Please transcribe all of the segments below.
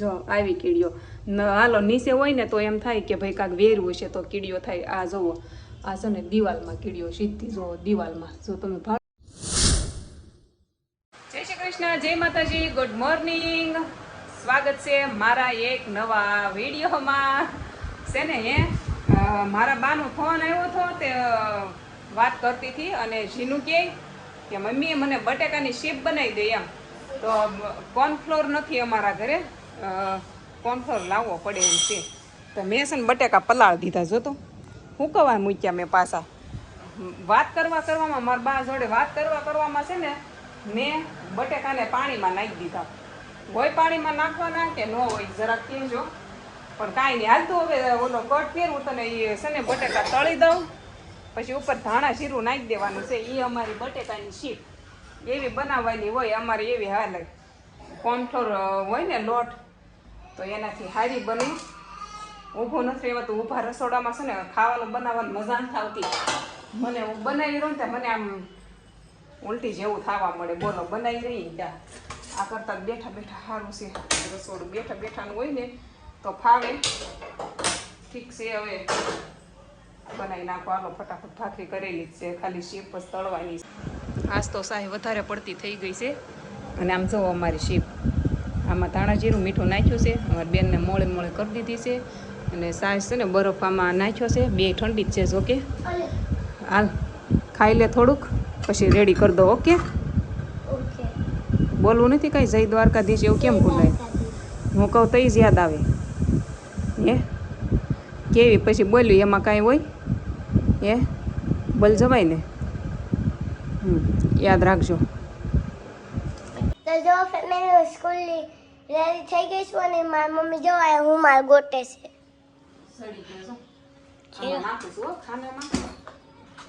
જો આવી કીડીઓ હાલો નીચે હોય ને તો એમ થાય કે ભાઈ કાંક વેરવું છે તો કીડીઓ થાય. આ જુઓ આ છે ને દિવાલમાં કીડીઓ સીધી જો દિવાલમાં જો તમે જય શ્રી કૃષ્ણ, જય માતાજી, ગુડ મોર્નિંગ. સ્વાગત છે મારા એક નવા વિડીયોમાં. છે ને મારા બાનો ફોન આવ્યો હતો તે વાત કરતી હતી અને જીનું કે મમ્મીએ મને બટેકાની શીપ બનાવી દે એમ. તો કોર્નફ્લોર નથી અમારા ઘરે, કોર્નફ્લોર લાવવો પડે એમ છે. તો મેં છે ને બટેકા પલાળી દીધા. જોતો હું કવા મૂક્યા મેં પાછા. વાત કરવામાં મારા બા જોડે વાત કરવામાં છે ને મેં બટેકાને પાણીમાં નાખી દીધા. હોય પાણીમાં નાખવાના કે ન હોય જરાક કહેજો, પણ કાંઈ નહીં હાલતું. હવે ઓલો કટ ફેરવું તને એ છે ને બટેકા તળી દઉં, પછી ઉપર ધાણા જીરું નાખી દેવાનું છે. એ અમારી બટેકાની શીપ એવી બનાવવાની હોય અમારી, એવી હાલે. કોર્નફ્લોર હોય ને લોટ તો એનાથી હારી બની. ઊભું નથી રહેવાતું, ઊભા રસોડામાં છે ને ખાવાનું બનાવવાની મજા નથી આવતી. મને હું બનાવી રહું ને મને આમ ઉલટી જેવું થવા મળે. બોલો બનાવી રહી ત્યાં આ કરતાં બેઠા બેઠા સારું છે. રસોડું બેઠા બેઠાનું હોય ને તો ફાવે. ઠીક છે, હવે બનાવી નાખો. હાલો ફટાફટ ભાખરી કરેલી જ છે, ખાલી શીપ જ તળવાની છે. આજ તો સાહી વધારે પડતી થઈ ગઈ છે. અને આમ જો અમારી શીપ, આમાં ધાણા જીરું મીઠું નાખ્યું છે. અમારી બેનને મોળે મોળે કરી દીધી છે. અને સાસ છે ને બરફ આમાં નાખ્યો છે. બે ઠંડી જ છે. જોકે હાલ ખાઈ લે થોડુંક પછી રેડી કરી દો. ઓકે, બોલવું નથી કાંઈ. જય દ્વારકાધીશ એવું કેમ ભૂલાય? હું કહું તો જ યાદ આવે હે કેવી. પછી બોલ્યું એમાં કાંઈ હોય હે બોલ જવાય ને. યાદ રાખજો. તો જો ફેમિલી સ્કૂલની રેડી થઈ ગઈ છું અને મારી મમ્મી જો આ હું માર ગોટે છે. સડી ગયો છો આમાં નાખું છું ખાનામાં.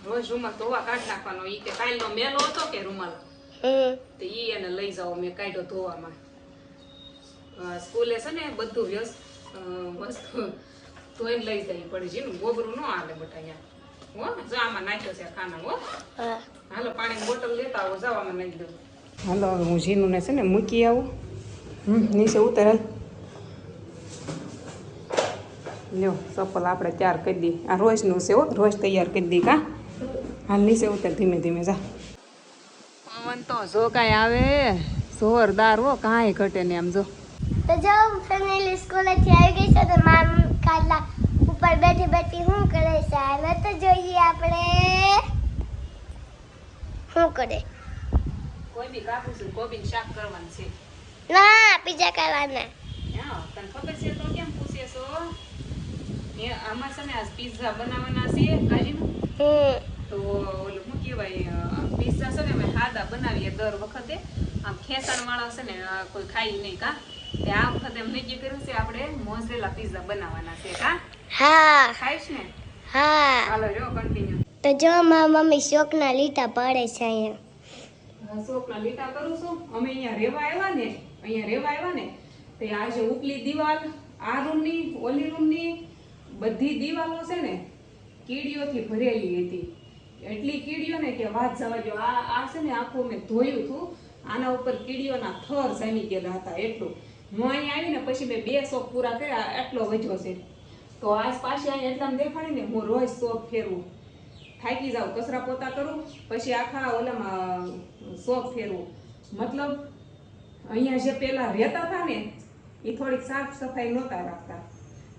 રોજ રૂમાલ ધોવા કાઢ નાખવાનો. ઈ કે કાલનો મેલો હતો કે રૂમાલ તો ઈ એને લઈ જાઓ. મેં કાઢ્યો ધોવામાં. સ્કૂલે છે ને બધું વ્યસ્ત વસ્તુ ધોઈને લઈ જવી પડે. જેનું ગોબરું ન હાલે બટા અહીંયા. હો જો આમાં નાખ્યો છે ખાના. હો હાલો પાણીની બોટલ લેતા આવો. જાવ આમાં નાખી દઉં. હાલો હું જીનુને છે ને મૂકી આવું. નીચે ઉતરેલ લ્યો ચપ્પલ આપણે તૈયાર કરી દઈએ. આ રોજનું છે હો, રોજ તૈયાર કરી દઈએ. કા હાલ નીચે ઉતર ધીમે ધીમે જા. પવન તો જો કાંઈ આવે જોરદાર હો, કાંઈ ઘટે ને. આમ જો તો જો ફેમિલી સ્કૂલેથી આવી ગઈ છે તો મારી ખાટલા ઉપર બેઠી બેઠી શું કરે છે હવે તો જોઈએ આપણે શું કરે. કોઈ બી કાપું છું, કોબીનું શાક કરવાનું છે. ના પીઝા કરવાના. હા તને ખબર છે તો કેમ પૂછે છો? એ આમાં છે ને આજ પિઝા બનાવવાના છે કાજીનું. તો ઓલું શું કહેવાય, પિઝા છે ને અમે સાદા બનાવીએ દર વખતે. આમ ખેંચાણવાળા છે ને કોઈ ખાઈ નહીં. કા તે આ વખતે એમ નક્કી કર્યું છે આપણે મોઝરેલા પિઝા બનાવવાના છે. કા હા ખાઈશ ને? હા. હાલો જો કન્ટિન્યુ. તો જો મારી મમ્મી શોકના લીટા પડે છે અહીંયા. શોકના લીટા કરું છું. અમે અહીંયા રેવા આવ્યા ને તે આજે ઉપલી દિવાલ, આ રૂમની ઓલી રૂમની બધી દિવાલો છે ને કીડીઓથી ભરેલી હતી. એટલી કીડીઓ ને કે વાત જવા જો. આ છે ને આખું મેં ધોયું હતું. આના ઉપર કીડીઓના થર જામી ગયેલા હતા. એટલું હું અહીંયા આવીને પછી મેં 2 શોખ પૂરા કર્યા. એટલો વધ્યો છે. તો આજ પાછી અહીંયા એટલામાં દેખાડીને હું રોજ શોખ ફેરવું. થાકી જાઉં, કચરા પોતા કરું, પછી આખા ઓલામાં શોખ ફેરવું. મતલબ અહીંયા જે પેલા રહેતા હતા ને એ થોડીક સાફ સફાઈ નહોતા રાખતા.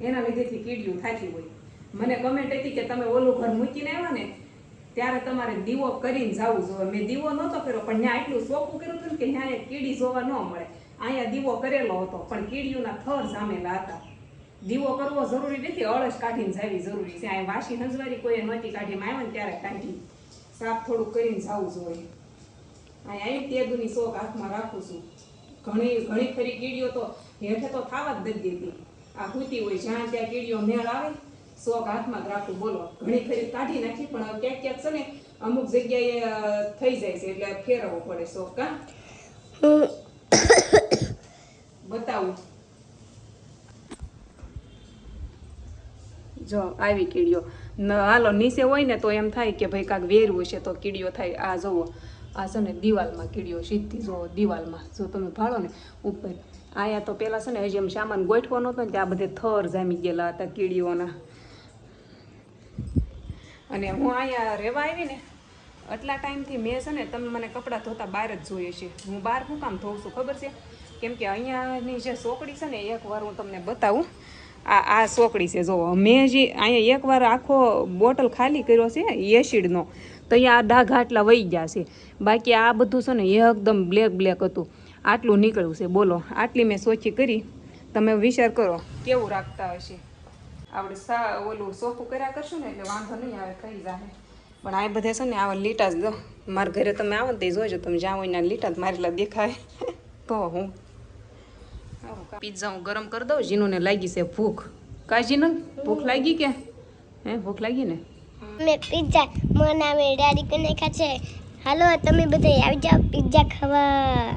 એના લીધેથી કીડીઓ થાકી હોય. મને કમેન્ટ હતી કે તમે ઓલું ઘર મૂકીને આવ્યા ને ત્યારે તમારે દીવો કરીને જવું જોઈએ. મેં દીવો નહોતો કર્યો પણ ત્યાં એટલું ચોખ્ખું કર્યું હતું કે ત્યાં એક કીડી જોવા ન મળે. અહીંયા દીવો કરેલો હતો પણ કીડીઓના થર જામેલા હતા. દીવો કરવો જરૂરી નથી, અળસ કાઢીને જાવી જરૂરી છે. અહીં વાસી હંજવારી કોઈએ નહોતી કાઢી. આવ્યા ને ત્યારે કાઢી સાફ થોડુંક કરીને જવું જોઈએ. અહીં તેદુની શોખ હાથમાં રાખું છું. ઘણી ખરી કીડીઓ તો હેઠે તો થવા જ નથી દેતી. આ કૂતી હોય જ્યાં ત્યાં કીડીઓ મેળ આવે, શોખ હાથમાં જ રાખું. બોલો ઘણી ખરી કાઢી નાખી પણ ક્યાંક ક્યાંક છે ને અમુક જગ્યાએ થઈ જાય છે એટલે ફેરવવો પડે શોખ. કા બતાવું જો આવી કીડીઓ હાલો નીચે હોય ને તો એમ થાય કે ભાઈ કાંક વેરવું છે તો કીડીઓ થાય. આ જુઓ આ છે ને દિવાલમાં કીડીઓ સીધી જો દિવાલમાં જો તમે ભાળો ને ઉપર અહીંયા તો પહેલાં છે ને હજી એમ સામાન ગોઠવો નહોતો ને ત્યાં બધે થર જામી ગયેલા હતા કીડીઓના. અને હું અહીંયા રહેવા આવી ને આટલા ટાઈમથી મેં છે ને તમે મને કપડાં ધોતા બહાર જ જોઈએ છે. હું બહાર શું કામ ધોઉં છું ખબર છે? કેમ કે અહીંયાની જે સોકડી છે ને એકવાર હું તમને બતાવું. આ સોકડી છે જુઓ. મેં જે અહીંયા એકવાર આખો બોટલ ખાલી કર્યો છે એસિડનો, તો અહીંયા આ ડાઘ આટલા વહી ગયા છે. બાકી આ બધું છે ને એકદમ બ્લેક હતું. આટલું નીકળ્યું છે બોલો. આટલી મેં સોચી કરી. તમે વિચાર કરો કેવું રાખતા હશે. આપણે ઓલું સોફું કર્યા કરશું ને એટલે વાંધો નહીં આવે, થઈ જાય. પણ આ બધે છે ને આવા લીટા જ દો. મારા ઘરે તમે આવો ને તે જોજો, તમે જ્યાં હોય ને લીટા જ મારેલા દેખાય. તો હું પિઝા હું ગરમ કરી દઉં. જીનુને લાગી છે ભૂખ. કા જીનુ ભૂખ લાગી કે? હે ભૂખ લાગી ને? મેં પિઝા મોના મે રેડી કરીને નાખ્યા છે. હાલો તમે બધા આવી જાઓ પિઝા ખાવા.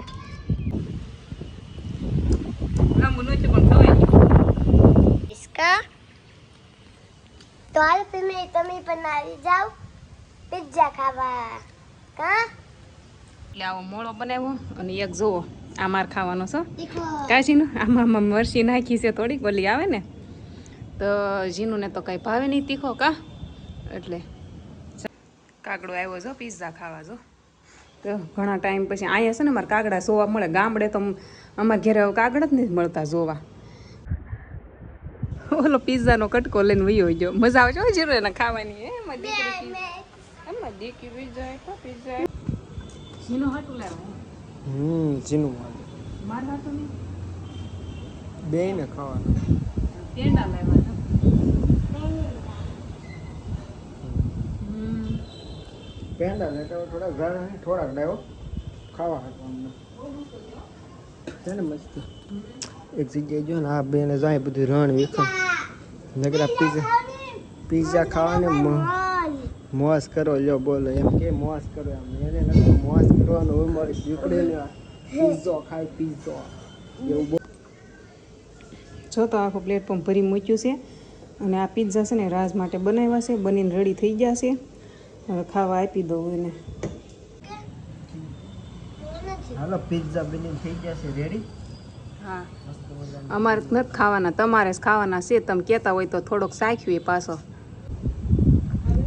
લાંબુ નથી પણ ખવાય. ઇસકા તો હાલ તમે પણ આવી જાઓ પિઝા ખાવા. કા એટલે આવો મોળો બનાવ્યો અને એક જુઓ આ માર ખાવાનો છો દેખો કાજીનું. આમાં મરચી નાખી છે થોડીક, ઓલી આવે ને તો જીનુને તો કાંઈ ભાવે નહીં તીખો કા, એટલે કાગડો આવ્યો છો પિઝા ખાવા. જો તો ઘણા ટાઈમ પછી અહીંયા છે ને મારે કાગડા જોવા મળે. ગામડે તો અમારા ઘરે કાગડા જ નથી મળતા જોવા. ઓલો પિઝાનો કટકો લઈને વયો ગયો. મજા આવે છે જીરો એને ખાવાની. એમાં દીકરી પિઝા જીનો હાટું લાવે. જીનું માર હાટું નહીં, બે ને ખાવાનું. પેંડા લાવ્યા. પેંડા લેતા થોડા ઘણા થોડાક લાવ્યો ખાવા હતું છે ને મસ્ત. એક જગ્યાએ જો ને આ બેને જાય બધું રણ વિખમ નગરા પીઝા ખાવાને મોજ કરો. લ્યો બોલો એમ કે મોજ કરો. એમ એને નથી મોજ કરવાનું હોય. મારી દીકરીને પીઝો ખાય પીઝો એવું બહુ. જો તો આખું પ્લેટફોર્મ ભરી મૂક્યું છે. અને આ પિઝા છે ને રાજ માટે બનાવ્યા છે. બનીને રેડી થઈ ગયા છે. હવે ખાવા આપી દઉં એને. હાલો પિઝા બનીને થઈ ગયા છે રેડી. હા અમારે નથી ખાવાના, તમારે જ ખાવાના છે. તમે કહેતા હોય તો થોડોક સાખ્યું એ પાછો.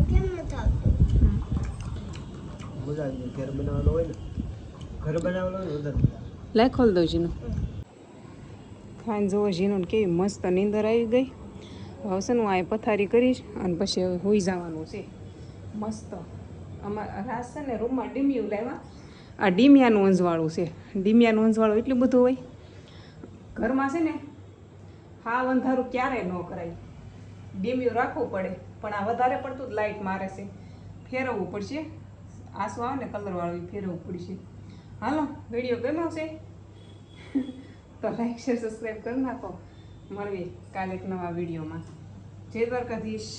કેમ નથી આવતું? મજા આવી જાય. ઘરે બનાવેલો હોય ને, ઘરે બનાવેલો હોય ને વધારે મજા. લાય ખોલ દઉં જીનું. ખાઈને જુઓ જીનું કેવી મસ્ત નીંદર આવી ગઈ. હવે છે ને હું આ પથારી કરીશ અને પછી હવે હોઈ જવાનું છે મસ્ત. અમારા રાસ છે ને રૂમમાં ડીમિયું લાવ્યા. આ ડીમિયાનું અંજવાળું છે. ડીમિયાનું અંજવાળું એટલું બધું હોય ઘરમાં છે ને. હા અંધારું ક્યારેય ન કરાય, ડીમિયું રાખવું પડે. પણ આ વધારે પડતું જ લાઇટ મારે છે. ફેરવવું પડશે. આંસુ આવે ને કલરવાળું ફેરવવું પડશે. હાલો વિડીયો ગમ્યો છે તો લાઈક શેર સબસ્ક્રાઈબ કરી નાખો. મળીએ કાલે એક નવા વિડીયોમાં. જય દ્વારકાધીશ.